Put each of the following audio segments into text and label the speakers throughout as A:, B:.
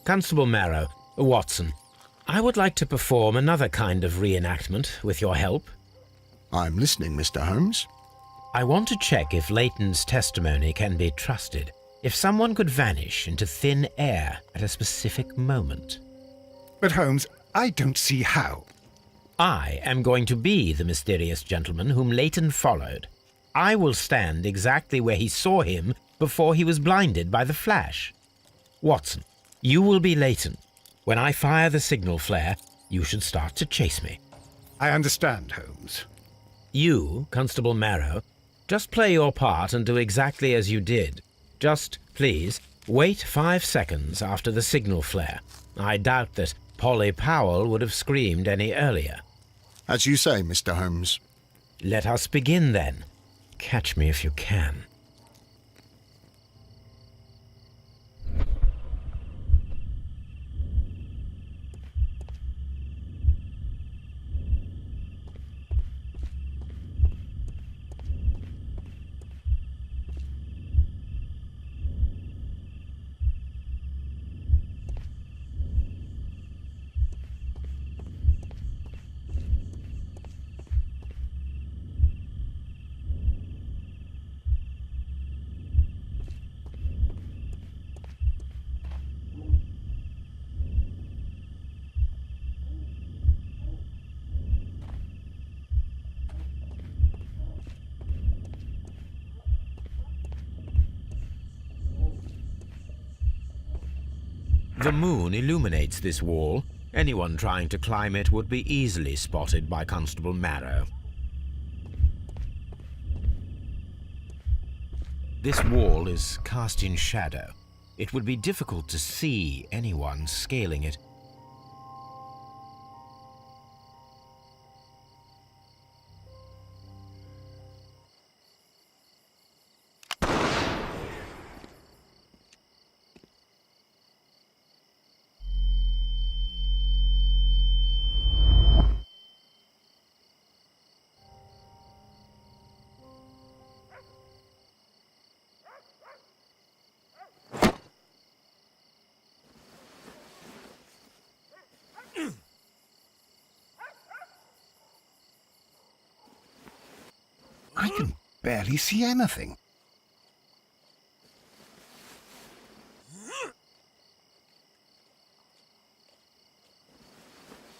A: Constable Marrow, Watson, I would like to perform another kind of reenactment with your help.
B: I'm listening, Mr. Holmes.
A: I want to check if Leighton's testimony can be trusted. If someone could vanish into thin air at a specific moment.
C: But Holmes, I don't see how.
A: I am going to be the mysterious gentleman whom Leighton followed. I will stand exactly where he saw him before he was blinded by the flash. Watson, you will be Leighton. When I fire the signal flare, you should start to chase me.
C: I understand, Holmes.
A: You, Constable Marrow, just play your part and do exactly as you did. Just, please, wait 5 seconds after the signal flare. I doubt that Polly Powell would have screamed any earlier.
B: As you say, Mr. Holmes.
A: Let us begin, then. Catch me if you can. The moon illuminates this wall. Anyone trying to climb it would be easily spotted by Constable Marrow. This wall is cast in shadow. It would be difficult to see anyone scaling it.
C: I can barely see anything.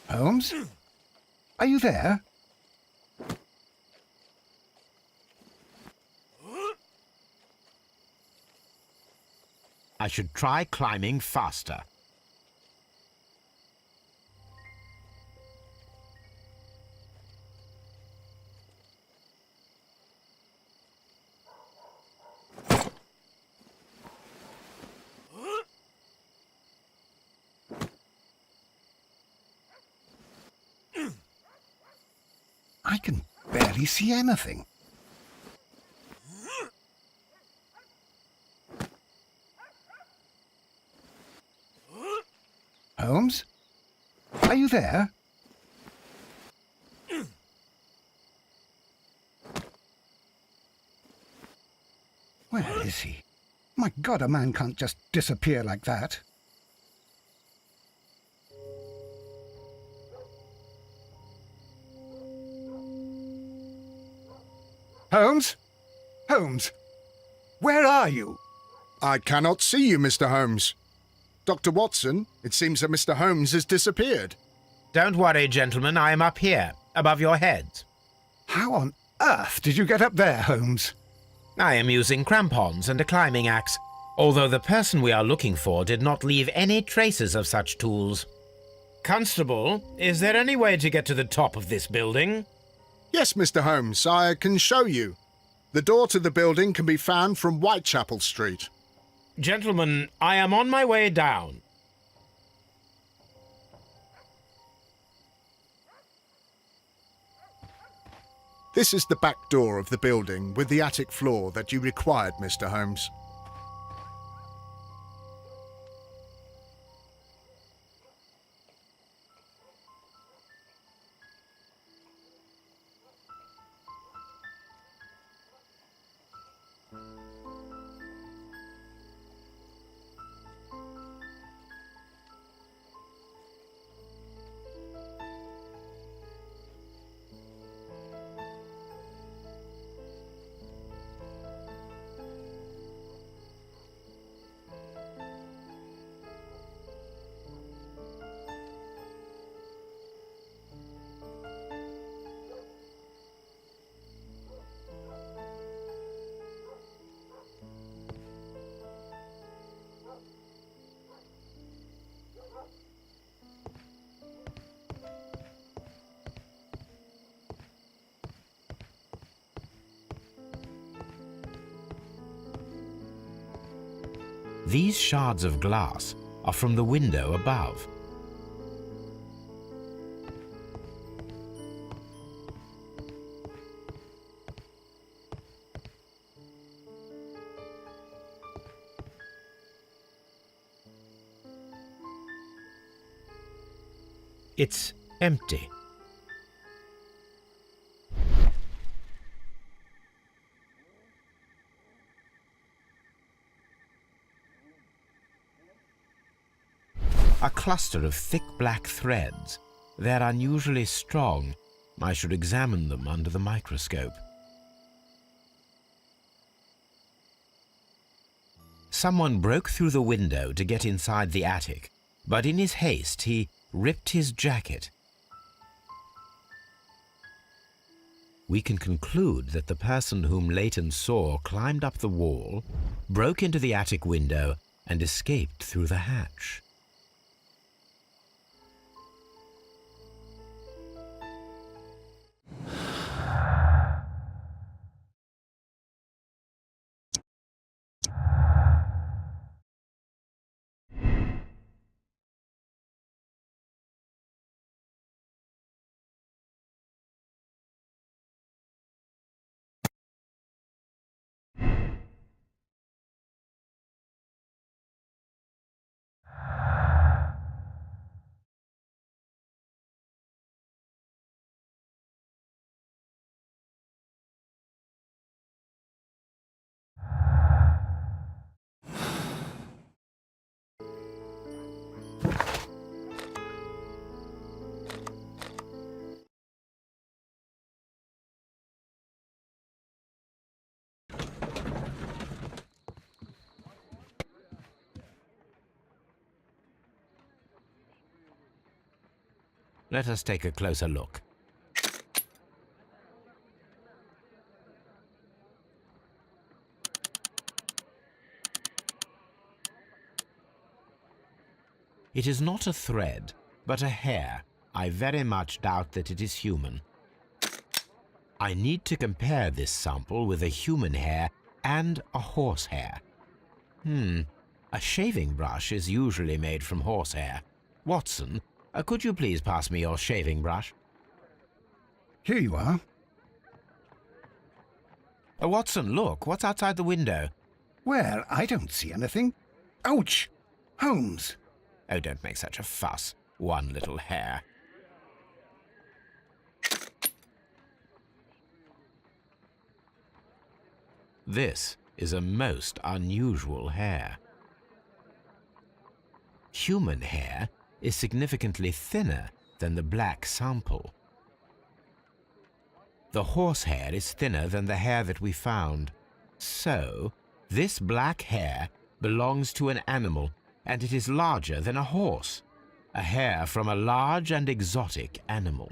C: Holmes? Are you there?
A: I should try climbing faster.
C: I can barely see anything. Holmes? Are you there? Where is he? My God, a man can't just disappear like that. Holmes? Holmes? Where are you?
B: I cannot see you, Mr. Holmes. Dr. Watson, it seems that Mr. Holmes has disappeared.
A: Don't worry, gentlemen, I am up here, above your heads.
C: How on earth did you get up there, Holmes?
A: I am using crampons and a climbing axe, although the person we are looking for did not leave any traces of such tools. Constable, is there any way to get to the top of this building?
B: Yes, Mr. Holmes, I can show you. The door to the building can be found from Whitechapel Street.
A: Gentlemen, I am on my way down.
B: This is the back door of the building with the attic floor that you required, Mr. Holmes.
A: These shards of glass are from the window above. It's empty. A cluster of thick black threads. They're unusually strong. I should examine them under the microscope. Someone broke through the window to get inside the attic, but in his haste he ripped his jacket. We can conclude that the person whom Leighton saw climbed up the wall, broke into the attic window, and escaped through the hatch. Let us take a closer look. It is not a thread, but a hair. I very much doubt that it is human. I need to compare this sample with a human hair and a horse hair. A shaving brush is usually made from horsehair. Watson, could you please pass me your shaving brush?
C: Here you are.
A: Watson, look, what's outside the window?
C: Well, I don't see anything. Ouch! Holmes!
A: Oh, don't make such a fuss. One little hair. This is a most unusual hair. Human hair is significantly thinner than the black sample. The horsehair is thinner than the hair that we found. So, this black hair belongs to an animal, and it is larger than a horse. A hair from a large and exotic animal.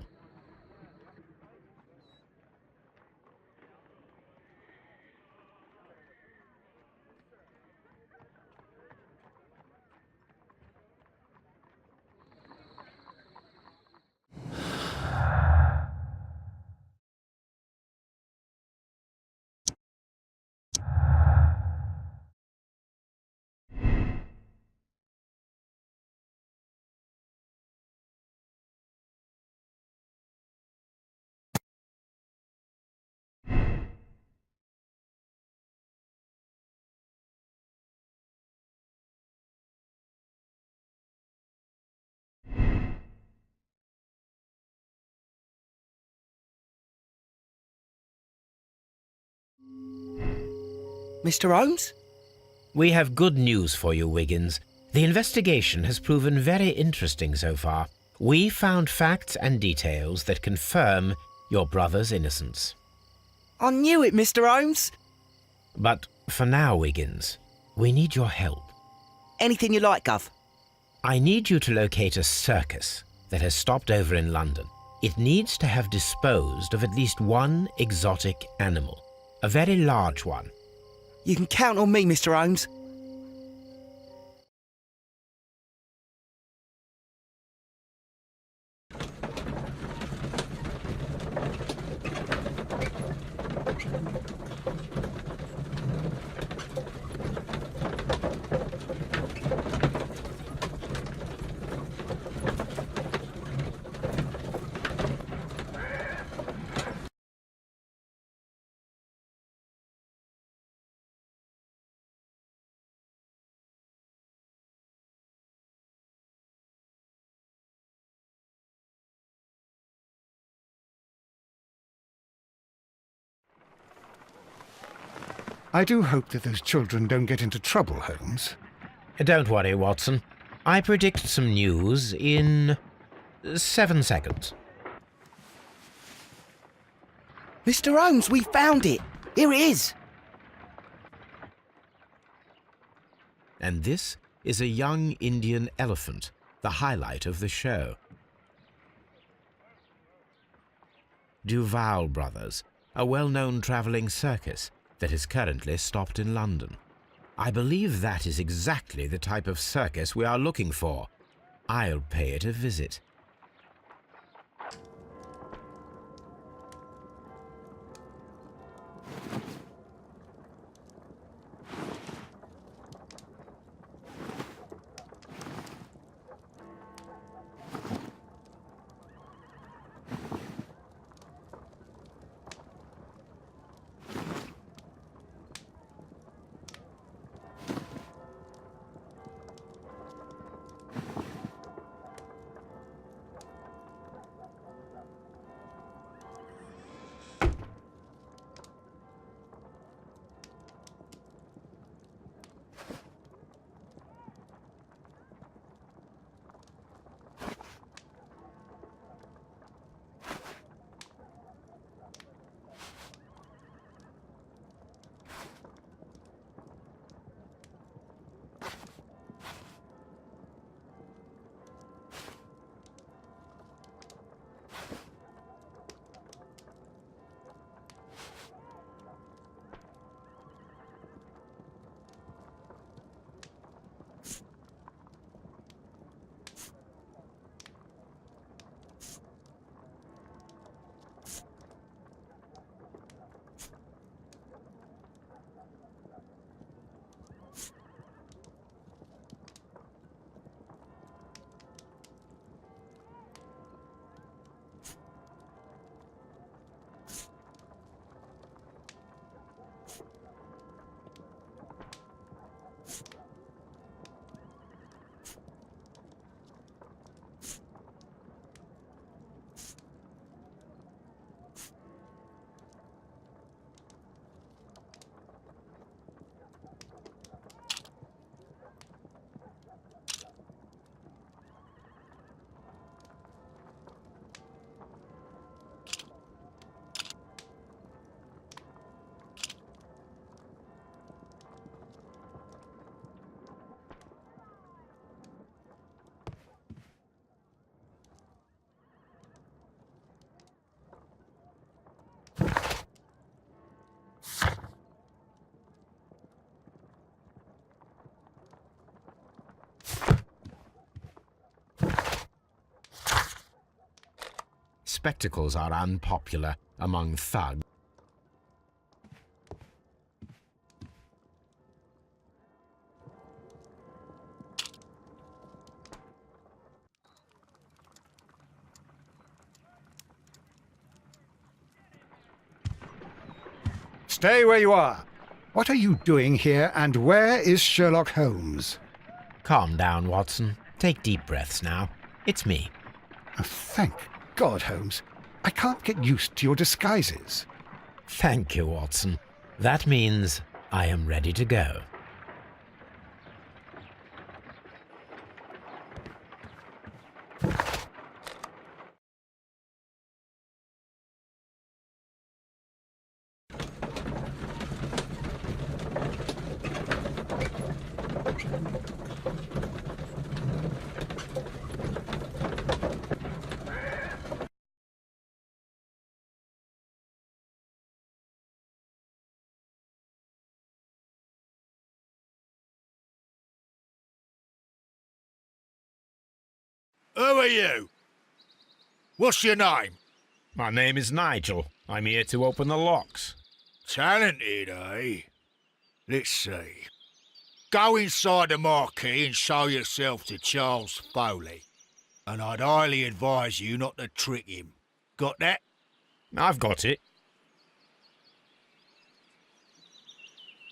D: Mr. Holmes?
A: We have good news for you, Wiggins. The investigation has proven very interesting so far. We found facts and details that confirm your brother's innocence.
D: I knew it, Mr. Holmes.
A: But for now, Wiggins, we need your help.
D: Anything you like, Gov.
A: I need you to locate a circus that has stopped over in London. It needs to have disposed of at least one exotic animal, a very large one.
D: You can count on me, Mr. Holmes.
C: I do hope that those children don't get into trouble, Holmes.
A: Don't worry, Watson. I predict some news in 7 seconds.
D: Mr. Holmes, we found it. Here it is.
A: And this is a young Indian elephant, the highlight of the show. Duval Brothers, a well-known travelling circus that is currently stopped in London. I believe that is exactly the type of circus we are looking for. I'll pay it a visit. Spectacles are unpopular among thugs.
C: Stay where you are. What are you doing here, and where is Sherlock Holmes?
A: Calm down, Watson. Take deep breaths now. It's me.
C: Oh, thank God, Holmes. I can't get used to your disguises.
A: Thank you, Watson. That means I am ready to go.
E: Who are you? What's your name?
A: My name is Nigel. I'm here to open the locks.
E: Talented, eh? Let's see. Go inside the marquee and show yourself to Charles Foley. And I'd highly advise you not to trick him. Got that?
A: I've got it.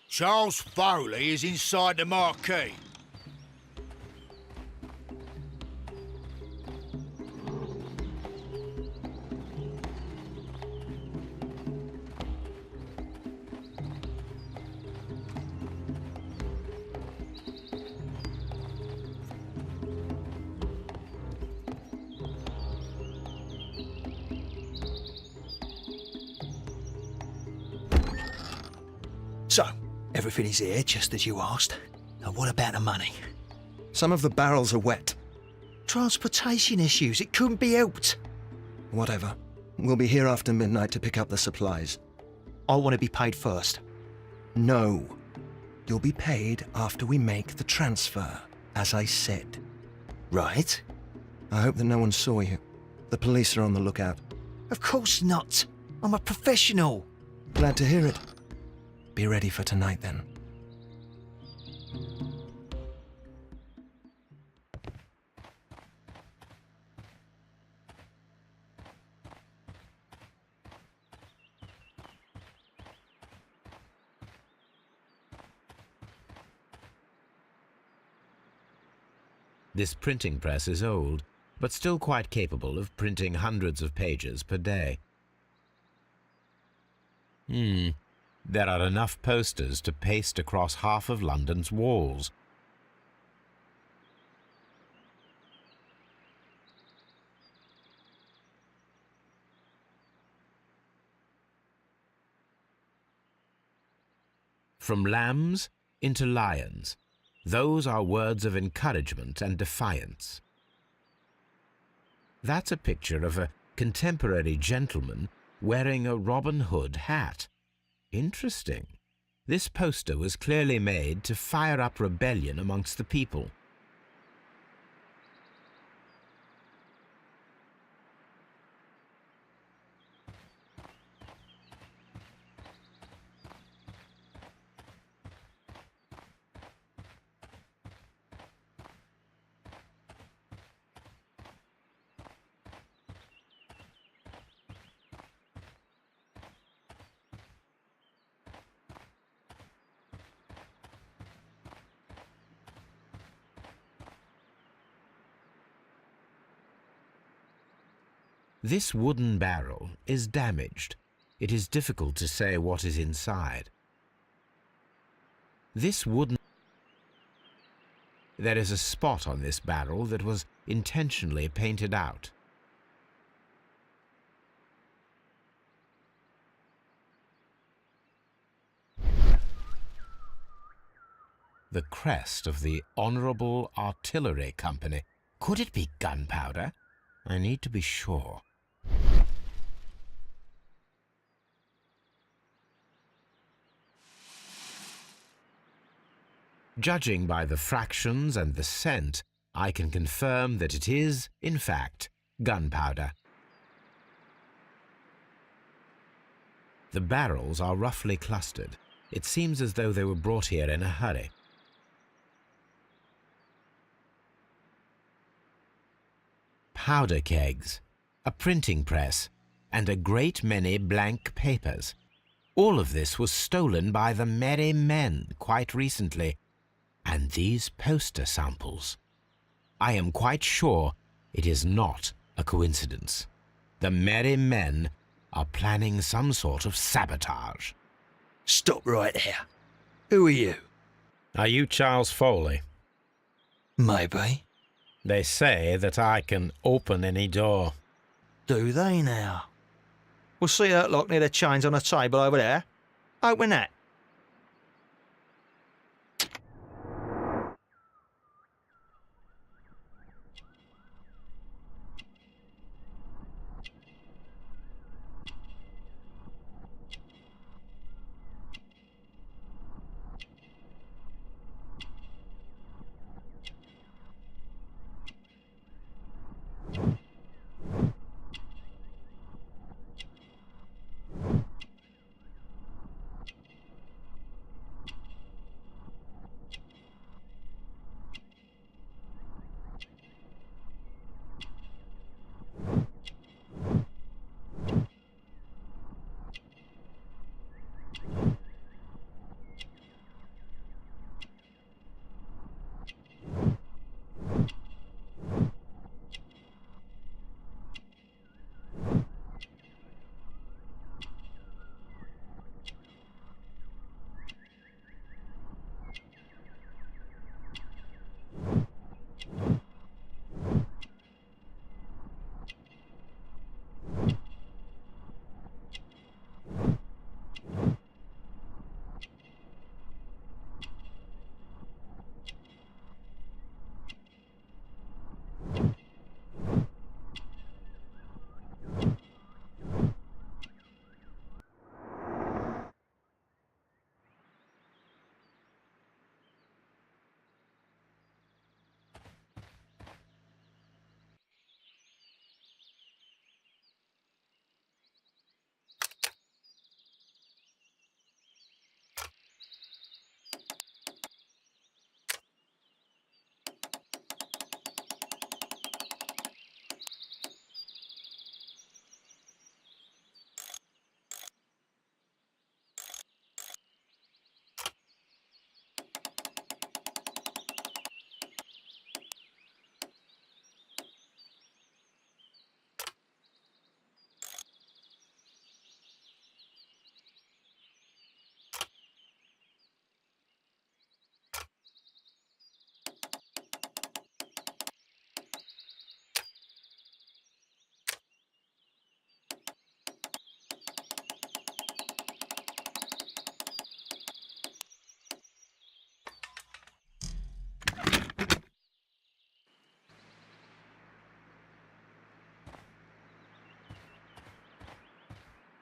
E: Charles Foley is inside the marquee.
F: So, everything is here, just as you asked. Now what about the money?
G: Some of the barrels are wet.
F: Transportation issues, it couldn't be helped.
G: Whatever. We'll be here after midnight to pick up the supplies.
F: I want to be paid first.
G: No. You'll be paid after we make the transfer, as I said.
F: Right?
G: I hope that no one saw you. The police are on the lookout.
F: Of course not. I'm a professional.
G: Glad to hear it. Be ready for tonight, then.
A: This printing press is old, but still quite capable of printing hundreds of pages per day. There are enough posters to paste across half of London's walls. From lambs into lions. Those are words of encouragement and defiance. That's a picture of a contemporary gentleman wearing a Robin Hood hat. Interesting. This poster was clearly made to fire up rebellion amongst the people. This wooden barrel is damaged. It is difficult to say what is inside. There is a spot on this barrel that was intentionally painted out. The crest of the Honourable Artillery Company. Could it be gunpowder? I need to be sure. Judging by the fractions and the scent, I can confirm that it is, in fact, gunpowder. The barrels are roughly clustered. It seems as though they were brought here in a hurry. Powder kegs, a printing press, and a great many blank papers. All of this was stolen by the Merry Men quite recently. And these poster samples. I am quite sure it is not a coincidence. The Merry Men are planning some sort of sabotage.
F: Stop right there. Who are you?
A: Are you Charles Foley?
F: Maybe.
A: They say that I can open any door.
F: Do they now? We'll see that lock near the chains on the table over there. Open that.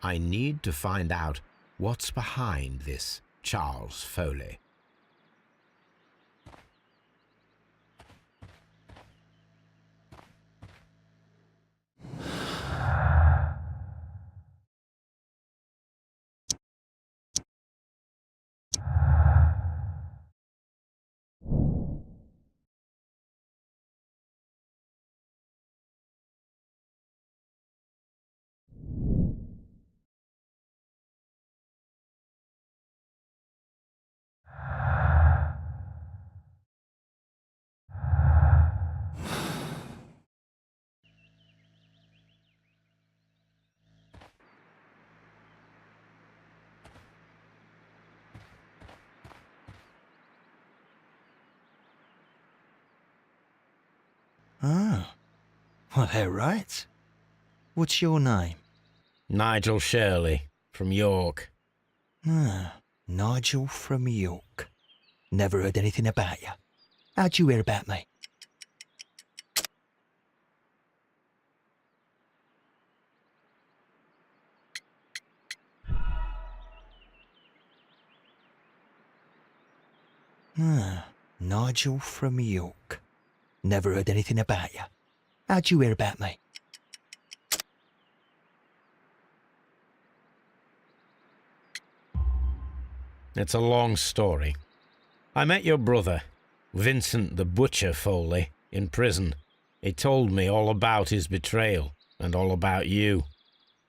A: I need to find out what's behind this Charles Foley.
F: Oh, well, they're right. What's your name?
A: Nigel Shirley, from York.
F: Ah, Nigel from York. Never heard anything about you. How'd you hear about me? Ah, Nigel from York. Never heard anything about you. How'd you hear about me?
A: It's a long story. I met your brother, Vincent the Butcher Foley, in prison. He told me all about his betrayal and all about you.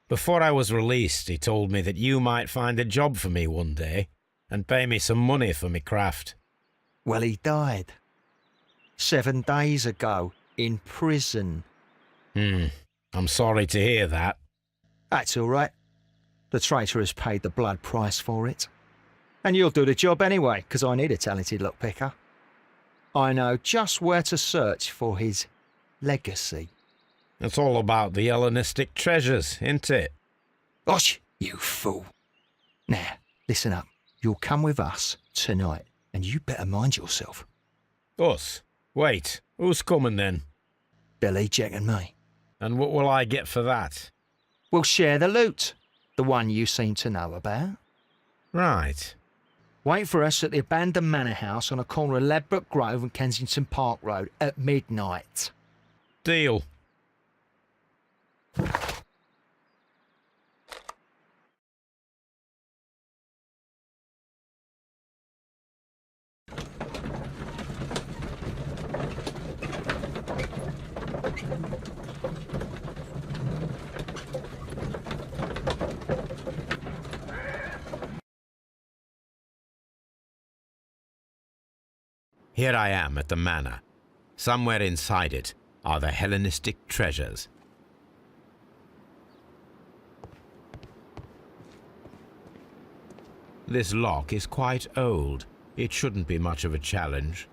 A: Before I was released, he told me that you might find a job for me one day and pay me some money for me craft.
F: Well, he died. 7 days ago, in prison.
A: I'm sorry to hear that.
F: That's all right. The traitor has paid the blood price for it. And you'll do the job anyway, 'cause I need a talented lockpicker. I know just where to search for his legacy.
A: It's all about the Hellenistic treasures, isn't it?
F: Osh, you fool. Now, listen up. You'll come with us tonight, and you better mind yourself.
A: Us? Wait, who's coming then?
F: Billy, Jack and me.
A: And what will I get for that?
F: We'll share the loot. The one you seem to know about.
A: Right.
F: Wait for us at the abandoned manor house on a corner of Ladbroke Grove and Kensington Park Road at midnight.
A: Deal. Here I am at the manor. Somewhere inside it are the Hellenistic treasures. This lock is quite old. It shouldn't be much of a challenge.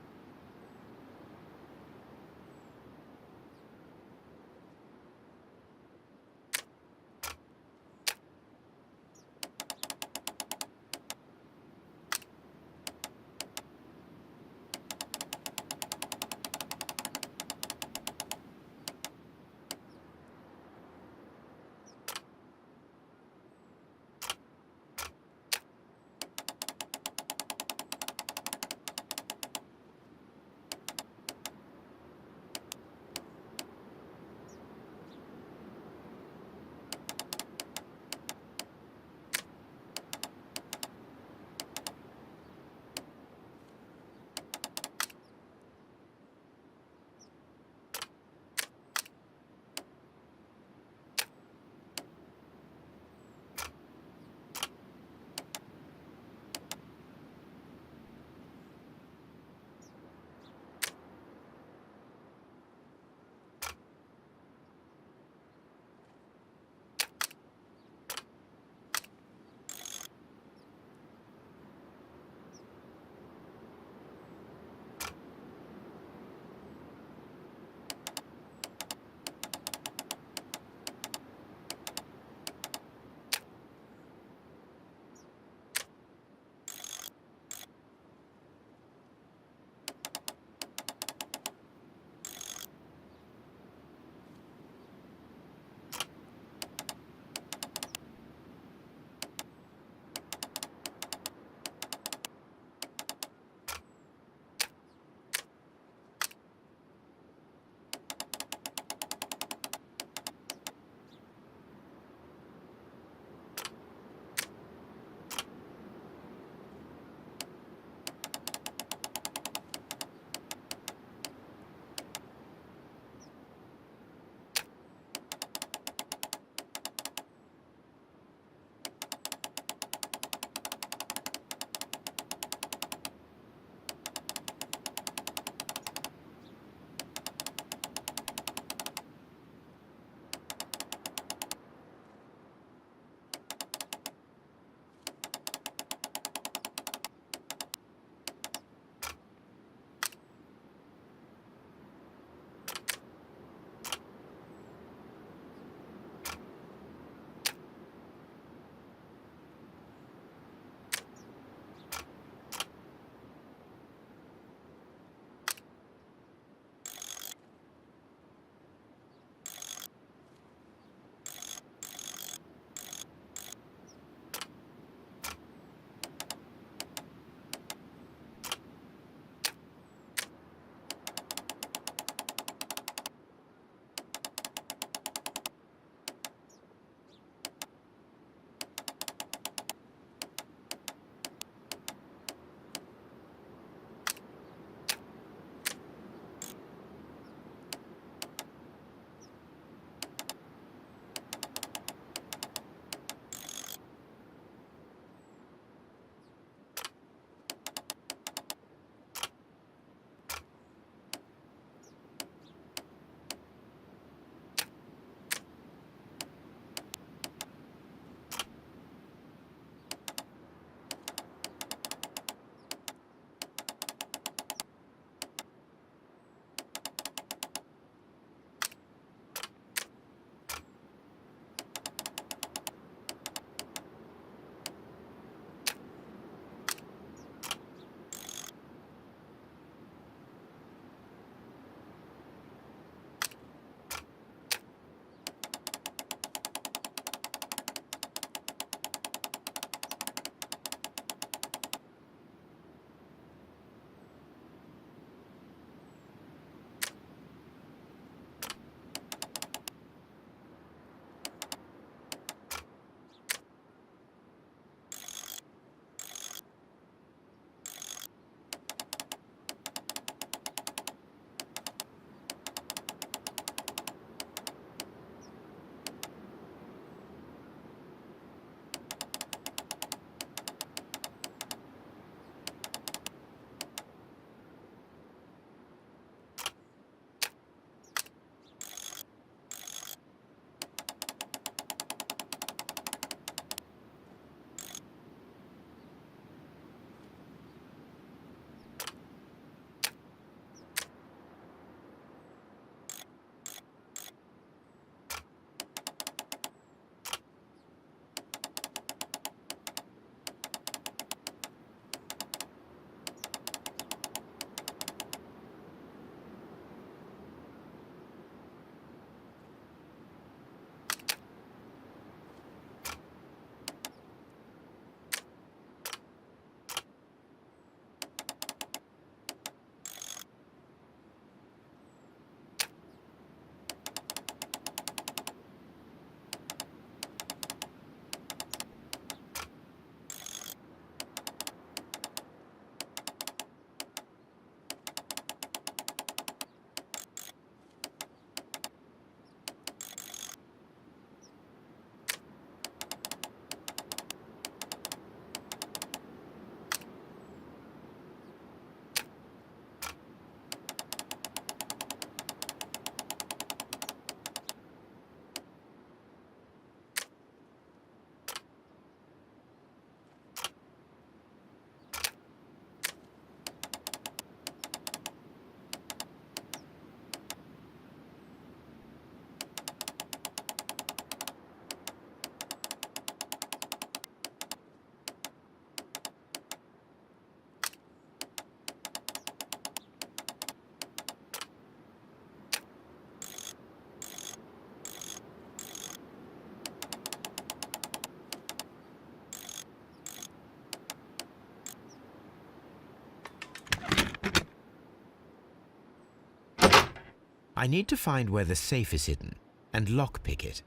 A: I need to find where the safe is hidden and lockpick it.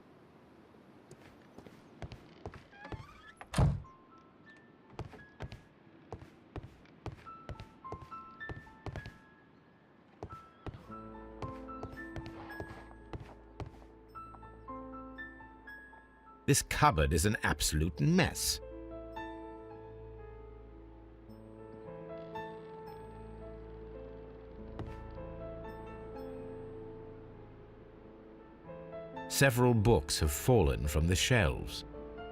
A: This cupboard is an absolute mess. Several books have fallen from the shelves.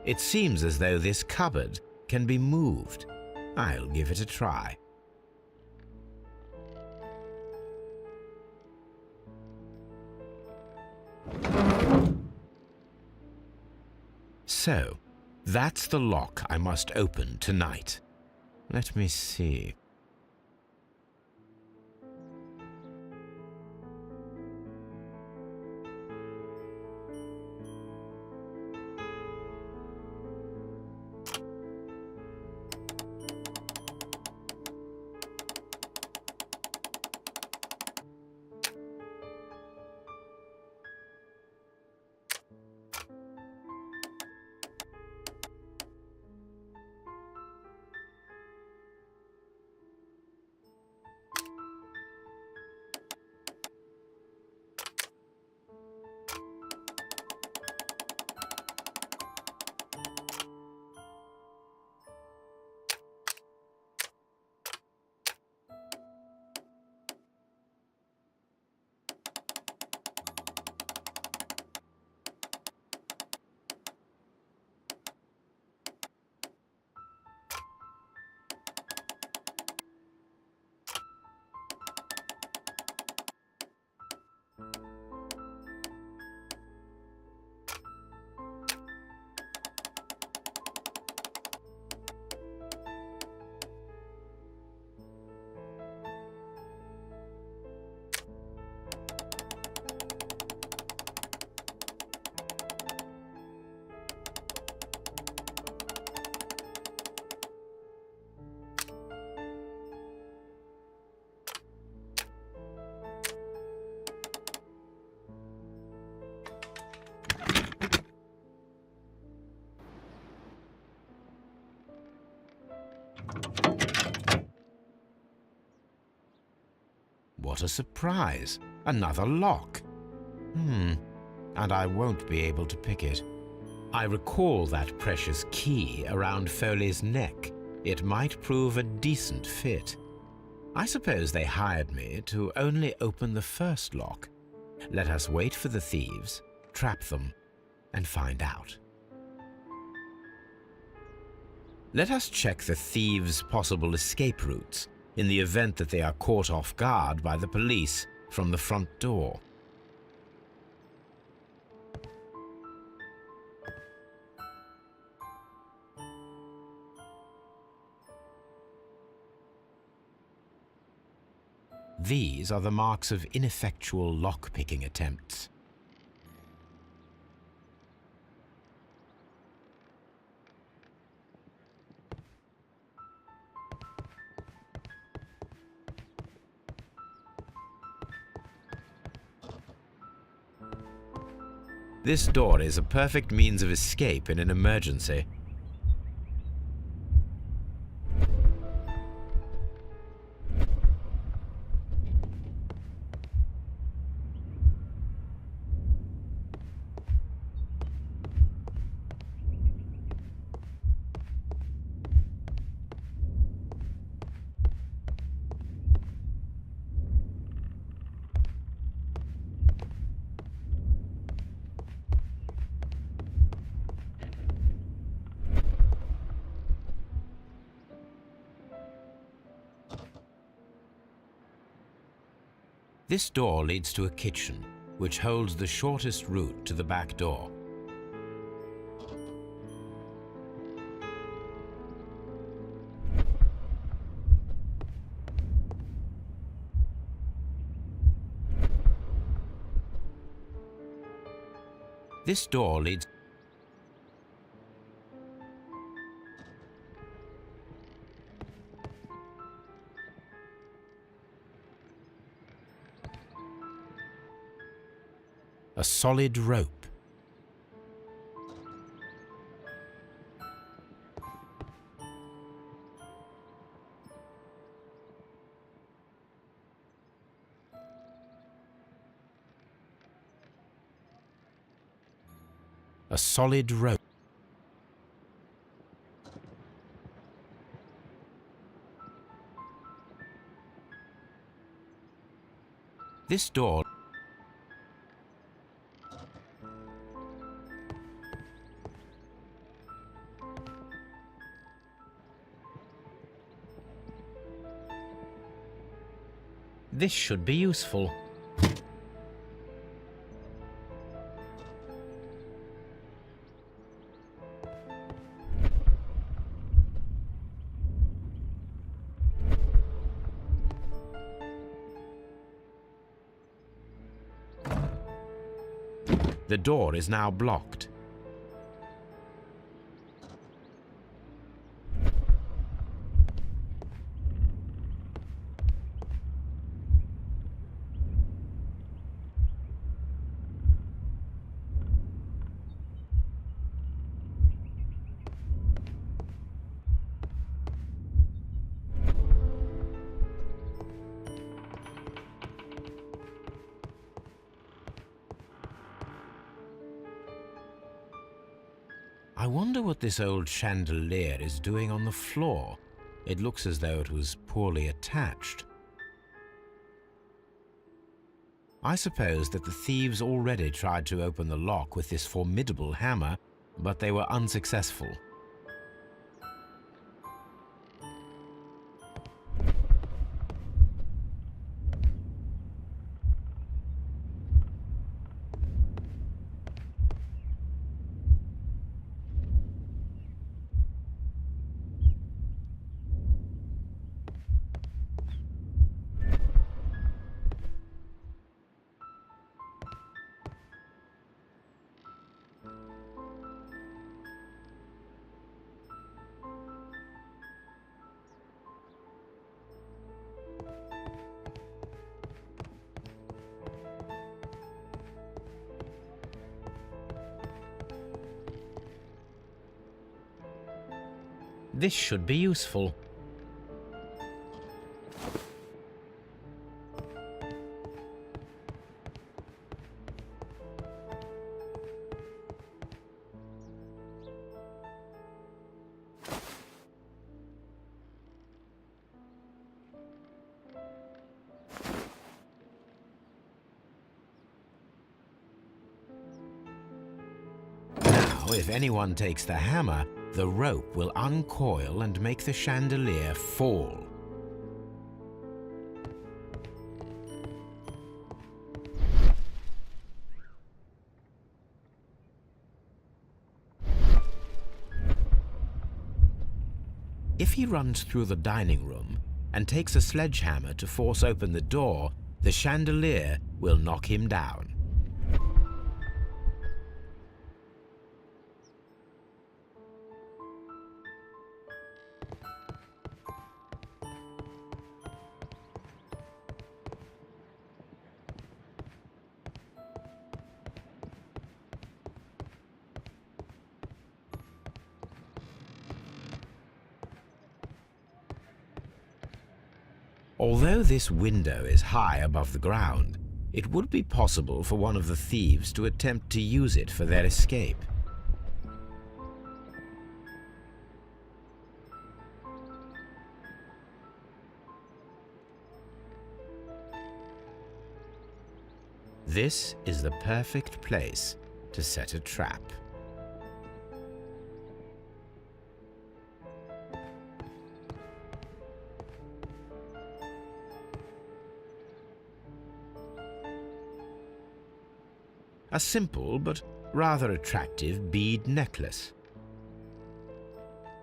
A: It seems as though this cupboard can be moved. I'll give it a try. So, that's the lock I must open tonight. Let me see. What a surprise! Another lock. And I won't be able to pick it. I recall that precious key around Foley's neck. It might prove a decent fit. I suppose they hired me to only open the first lock. Let us wait for the thieves, trap them, and find out. Let us check the thieves' possible escape routes in the event that they are caught off guard by the police from the front door. These are the marks of ineffectual lock-picking attempts. This door is a perfect means of escape in an emergency. This door leads to a kitchen, which holds the shortest route to the back door. This door leads... A solid rope. A solid rope. This door. This should be useful. The door is now blocked. I wonder what this old chandelier is doing on the floor. It looks as though it was poorly attached. I suppose that the thieves already tried to open the lock with this formidable hammer, but they were unsuccessful. This should be useful. Now, if anyone takes the hammer, the rope will uncoil and make the chandelier fall. If he runs through the dining room and takes a sledgehammer to force open the door, the chandelier will knock him down. Although this window is high above the ground, it would be possible for one of the thieves to attempt to use it for their escape. This is the perfect place to set a trap. A simple but rather attractive bead necklace.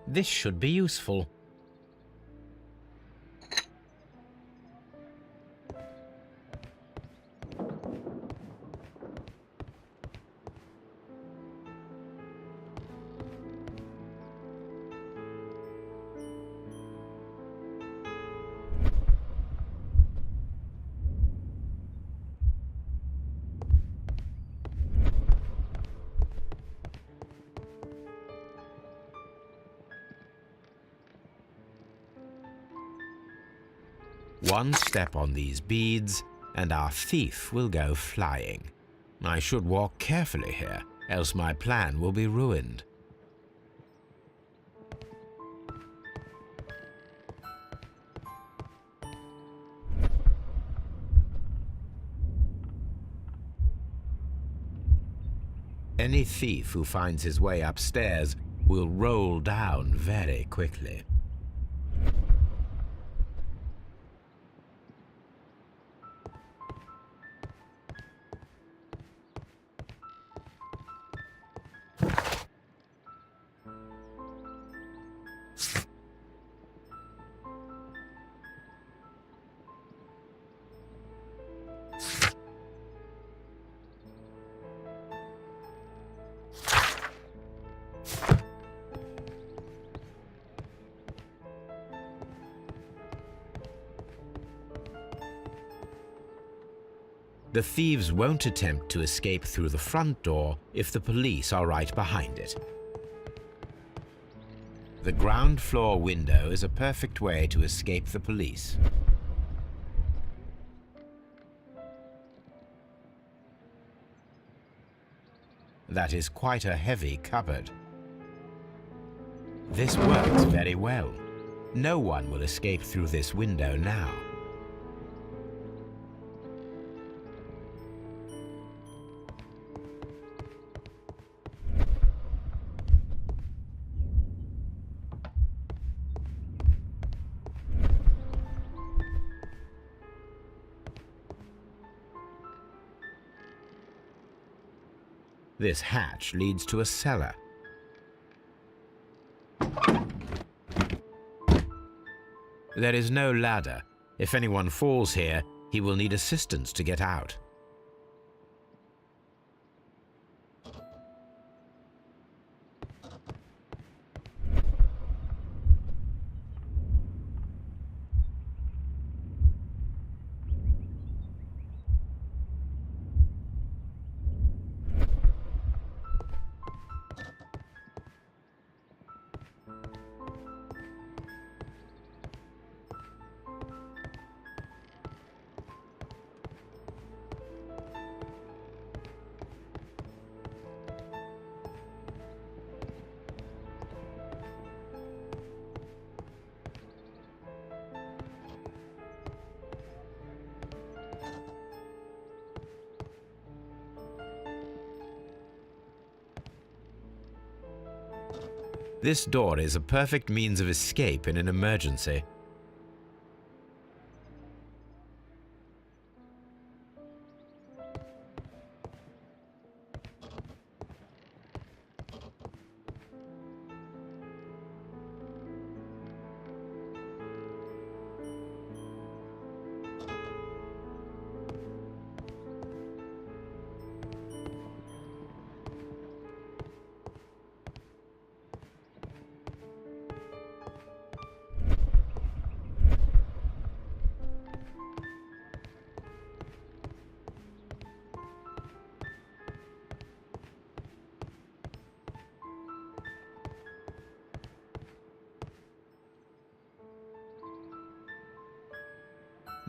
A: This should be useful. One step on these beads, and our thief will go flying. I should walk carefully here, else my plan will be ruined. Any thief who finds his way upstairs will roll down very quickly. The thieves won't attempt to escape through the front door if the police are right behind it. The ground floor window is a perfect way to escape the police. That is quite a heavy cupboard. This works very well. No one will escape through this window now. This hatch leads to a cellar. There is no ladder. If anyone falls here, he will need assistance to get out. This door is a perfect means of escape in an emergency.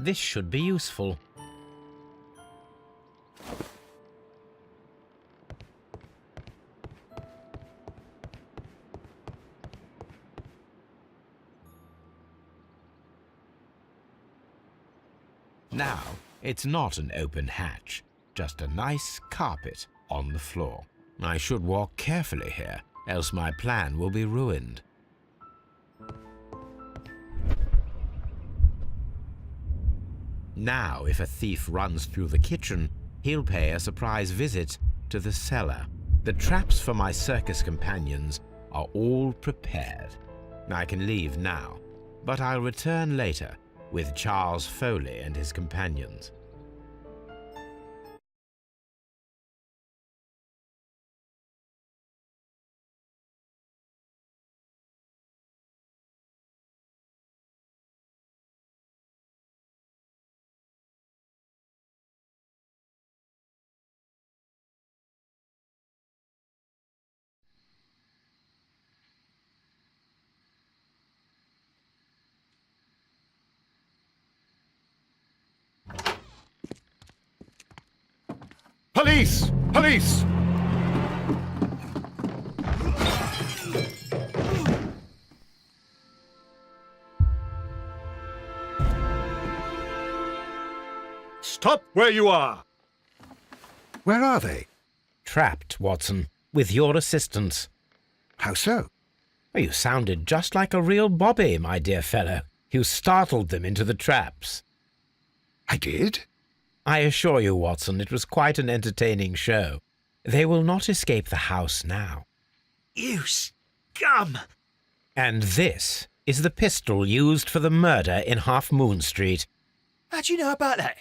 A: This should be useful. Now, it's not an open hatch, just a nice carpet on the floor. I should walk carefully here, else my plan will be ruined. Now, if a thief runs through the kitchen, he'll pay a surprise visit to the cellar. The traps for my circus companions are all prepared. I can leave now, but I'll return later with Charles Foley and his companions.
H: Police! Police! Stop where you are!
C: Where are they?
A: Trapped, Watson, with your assistance.
C: How so?
A: Oh, you sounded just like a real bobby, my dear fellow. You startled them into the traps.
C: I did?
A: I assure you, Watson, it was quite an entertaining show. They will not escape the house now.
D: You scum!
A: And this is the pistol used for the murder in Half Moon Street.
D: How'd you know about that?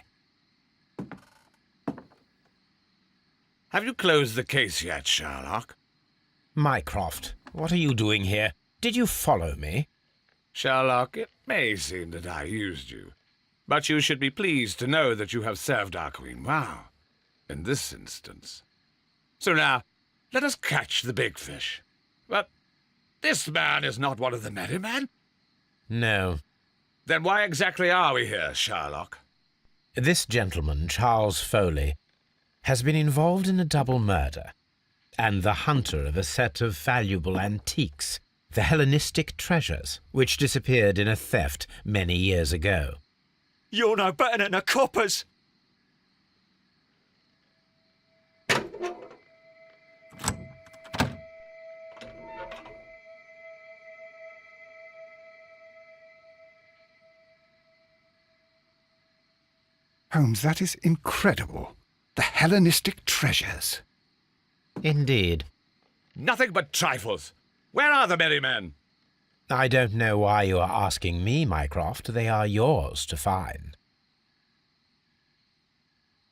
H: Have you closed the case yet, Sherlock?
A: Mycroft, what are you doing here? Did you follow me?
H: Sherlock, it may seem that I used you, but you should be pleased to know that you have served our Queen well, in this instance. So now, let us catch the big fish. But this man is not one of the merry men.
A: No.
H: Then why exactly are we here, Sherlock?
A: This gentleman, Charles Foley, has been involved in a double murder, and the hunter of a set of valuable antiques, the Hellenistic treasures, which disappeared in a theft many years ago.
D: You're no better than the coppers!
C: Holmes, that is incredible. The Hellenistic treasures.
A: Indeed.
H: Nothing but trifles. Where are the merry men?
A: I don't know why you are asking me, Mycroft. They are yours to find.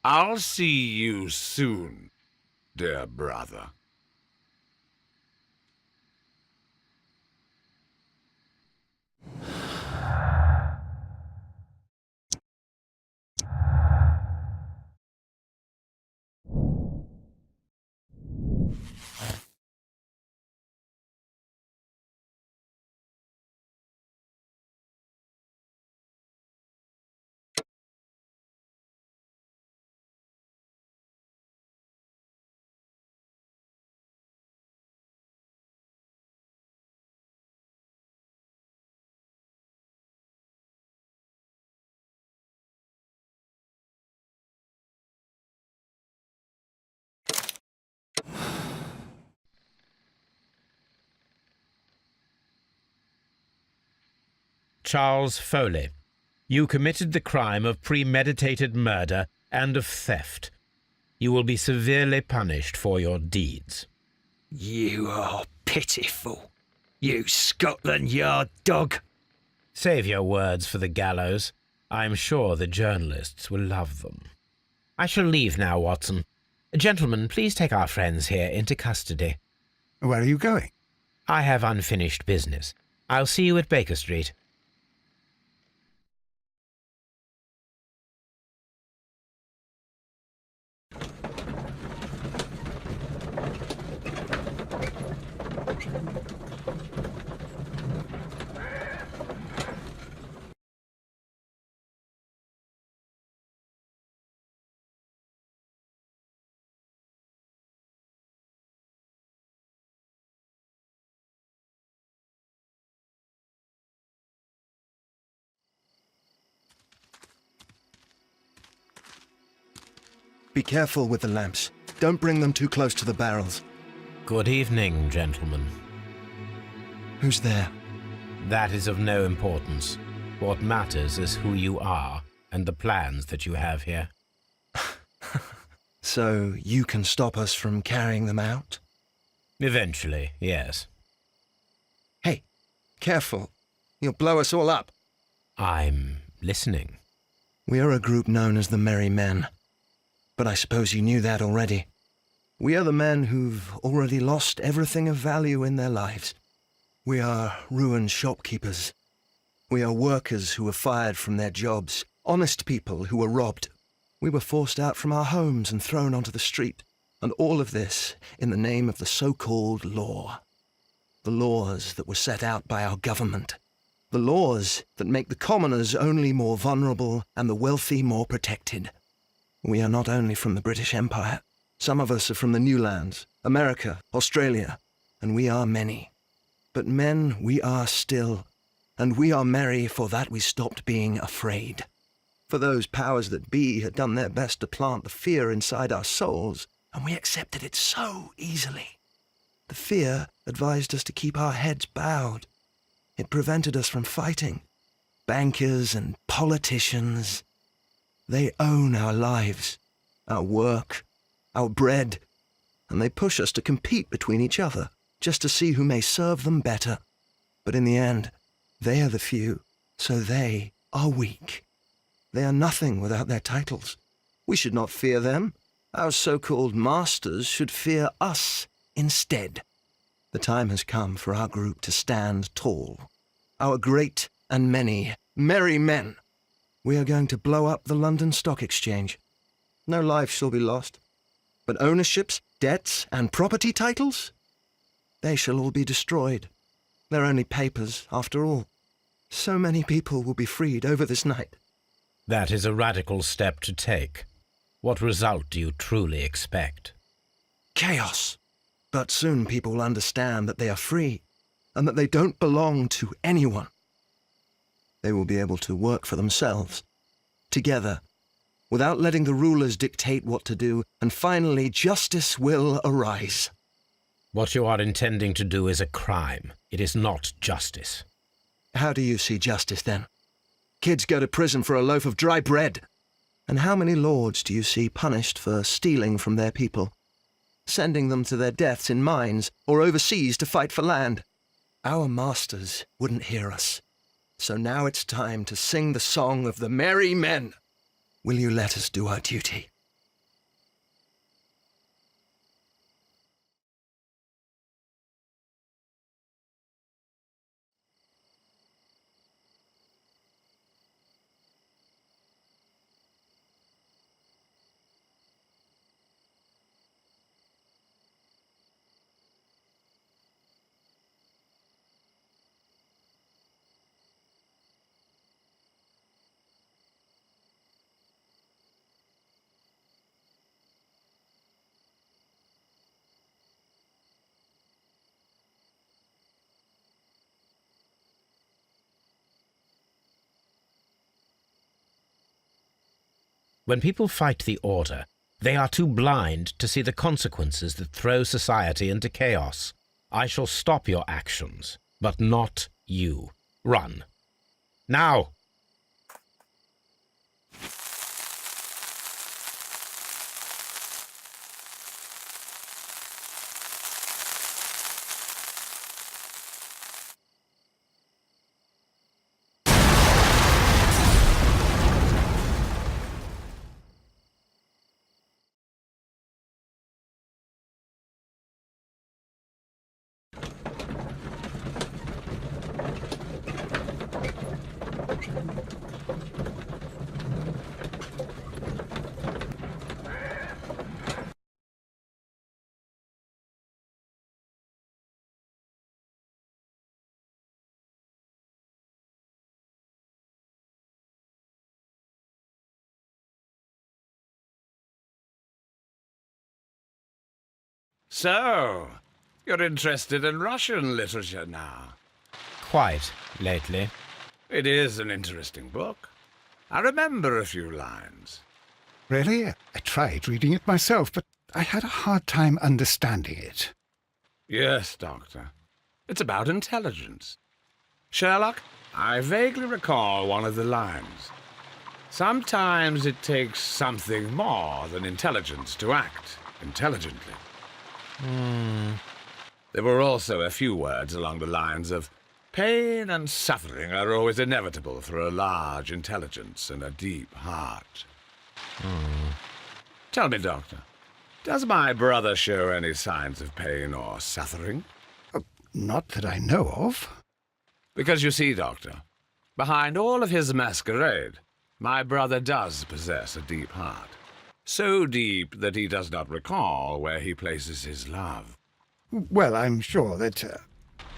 H: I'll see you soon, dear brother.
A: Charles Foley, you committed the crime of premeditated murder and of theft. You will be severely punished for your deeds.
D: You are pitiful. You Scotland Yard dog.
A: Save your words for the gallows. I'm sure the journalists will love them. I shall leave now, Watson. Gentlemen, please take our friends here into custody.
C: Where are you going?
A: I have unfinished business. I'll see you at Baker Street.
G: Be careful with the lamps. Don't bring them too close to the barrels.
A: Good evening, gentlemen.
G: Who's there?
A: That is of no importance. What matters is who you are and the plans that you have here.
G: So you can stop us from carrying them out?
A: Eventually, yes.
G: Hey, careful. You'll blow us all up.
A: I'm listening.
G: We are a group known as the Merry Men. But I suppose you knew that already. We are the men who've already lost everything of value in their lives. We are ruined shopkeepers. We are workers who were fired from their jobs, honest people who were robbed. We were forced out from our homes and thrown onto the street, and all of this in the name of the so-called law. The laws that were set out by our government. The laws that make the commoners only more vulnerable and the wealthy more protected. We are not only from the British Empire, Some of us are from the new lands, America, Australia, and we are many. But men we are still, and we are merry for that we stopped being afraid. For those powers that be had done their best to plant the fear inside our souls, and we accepted it so easily. The fear advised us to keep our heads bowed. It prevented us from fighting. Bankers and politicians, they own our lives, our work, our bread, and they push us to compete between each other just to see who may serve them better. But in the end, they are the few, so they are weak. They are nothing without their titles. We should not fear them. Our so-called masters should fear us instead. The time has come for our group to stand tall. Our great and many merry men. We are going to blow up the London Stock Exchange. No life shall be lost. But ownerships, debts, and property titles? They shall all be destroyed. They're only papers, after all. So many people will be freed over this night.
A: That is a radical step to take. What result do you truly expect?
G: Chaos. But soon people will understand that they are free, and that they don't belong to anyone. They will be able to work for themselves, together, without letting the rulers dictate what to do, and finally justice will arise.
A: What you are intending to do is a crime. It is not justice.
G: How do you see justice, then? Kids go to prison for a loaf of dry bread. And how many lords do you see punished for stealing from their people, sending them to their deaths in mines or overseas to fight for land? Our masters wouldn't hear us. So now it's time to sing the song of the merry men. Will you let us do our duty?
A: When people fight the order, they are too blind to see the consequences that throw society into chaos. I shall stop your actions, but not you. Run. Now!
H: So, you're interested in Russian literature now?
A: Quite, lately.
H: It is an interesting book. I remember a few lines.
C: Really? I tried reading it myself, but I had a hard time understanding it.
H: Yes, Doctor. It's about intelligence. Sherlock, I vaguely recall one of the lines. Sometimes it takes something more than intelligence to act intelligently. There were also a few words along the lines of, pain and suffering are always inevitable for a large intelligence and a deep heart. Tell me, Doctor, does my brother show any signs of pain or suffering?
C: Not that I know of.
H: Because you see, Doctor, behind all of his masquerade, my brother does possess a deep heart. So deep that he does not recall where he places his love.
C: Well, I'm sure that...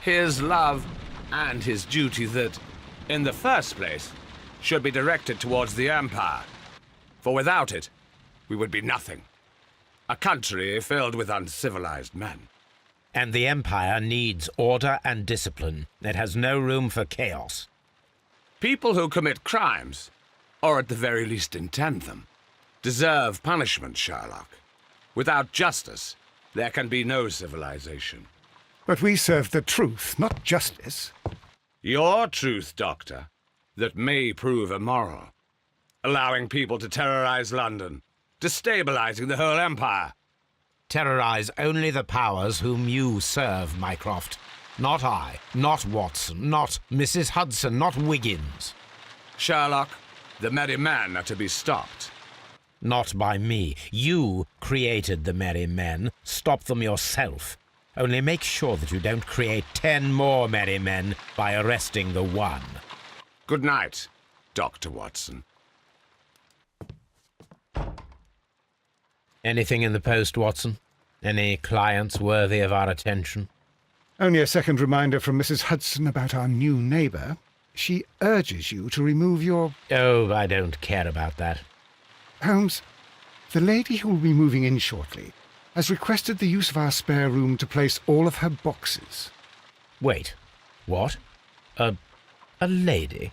H: His love and his duty that, in the first place, should be directed towards the Empire. For without it, we would be nothing. A country filled with uncivilized men.
A: And the Empire needs order and discipline. It has no room for chaos.
H: People who commit crimes, or at the very least intend them, deserve punishment, Sherlock. Without justice, there can be no civilization.
C: But we serve the truth, not justice.
H: Your truth, Doctor, that may prove immoral. Allowing people to terrorize London, destabilizing the whole empire.
A: Terrorize only the powers whom you serve, Mycroft. Not I, not Watson, not Mrs. Hudson, not Wiggins.
H: Sherlock, the merry men are to be stopped.
A: Not by me. You created the merry men. Stop them yourself. Only make sure that you don't create 10 more merry men by arresting the one.
H: Good night, Dr. Watson.
A: Anything in the post, Watson? Any clients worthy of our attention?
C: Only a second reminder from Mrs. Hudson about our new neighbour. She urges you to remove your...
A: Oh, I don't care about that.
C: Holmes, the lady who will be moving in shortly has requested the use of our spare room to place all of her boxes.
A: Wait. What? A lady?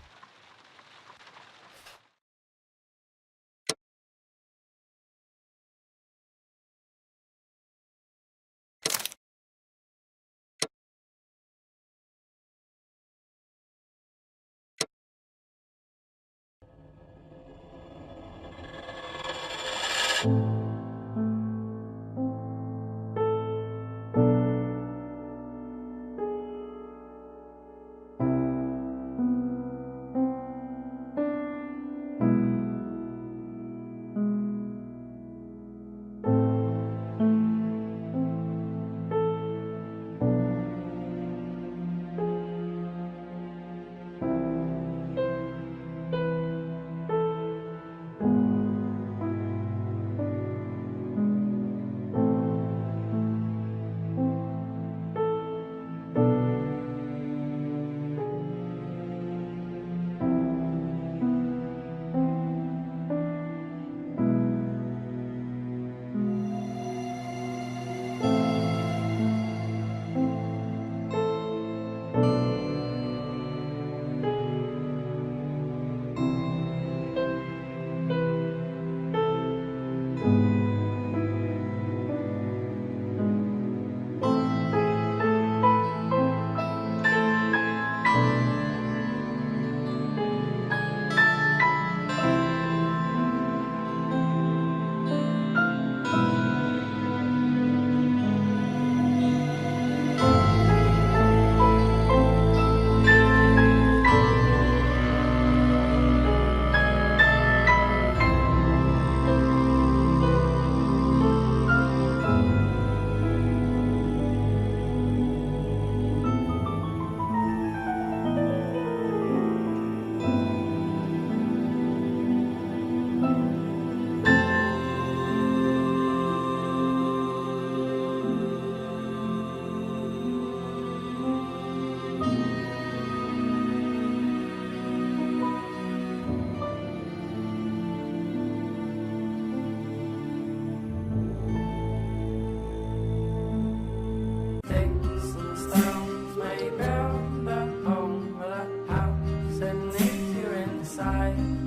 I: Inside